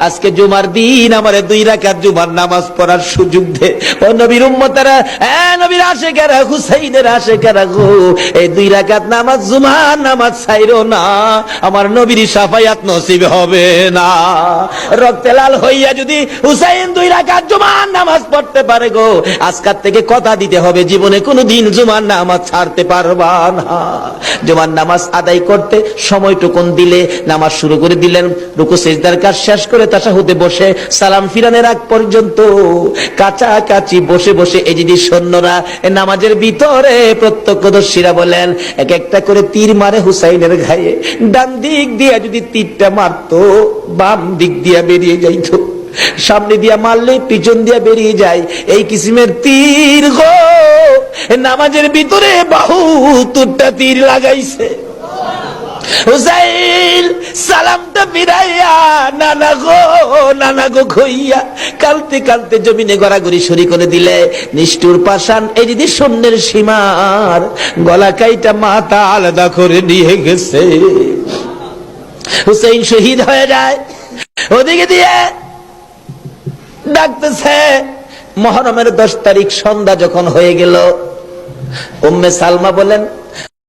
আজকে জুমার দিন আমারে 2 রাকাত জুমার নামাজ পড়ার সুযোগ দে। ও নবীর উম্মতেরা, নবীর আশিকেরা, হুসাইনের আশিকেরা গো, এই 2 রাকাত নামাজ জুমার নামাজ ছাইরো না, আমার নবীর শাফায়াত নসিব হবে না। রক্তে লাল হইয়া যদি হুসাইন 2 রাকাত জুমার নামাজ পড়তে পারে গো, আজকাল থেকে কথা দিতে হবে জীবনে কোনোদিন জুমার নামাজ ছাড়তে পারবা না। জুমার নামাজ আদায় করতে সময়টুকুন দিলে নামাজ শুরু করে দিলেন, রুকু সিজদার কাজ শেষ করে তাশাহুদে বসে সালাম ফিরানের আগ পর্যন্ত কাছাকাছি বসে বসে এই যে সৈন্যরা নামাজের ভিতরে প্রত্যক্ষদর্শীরা বলেন এক একটা করে তীর মারে হুসাইনের গায়ে। ডান দিক দিয়ে যদি তীরটা মারতো, বাম দিক দিয়ে বেরিয়ে যাইতো, সামনে দিয়া মারলে পিছন দিয়া বেরিয়ে যায়, এই কিসিমের তীর গো নামাজের ভিতরে বাহুতুরটা তীর লাগাইছে। হুসাইন সালামটা ফিরাইয়া নানা গো কইয়া কালতে কালতে জমিনে গড়াগড়ি সরি করে দিলে। নিষ্ঠুর পাষাণ এই যদি সৈন্যের সীমার গলা কাইটা মাথা আলাদা করে নিয়ে গেছে। হুসাইন শহীদ হয়ে যায়। ওদিকে দিয়ে ডাকতেছে। মহরমের 10 তারিখ সন্ধ্যা যখন হয়ে গেল, উম্মে সালমা বলেন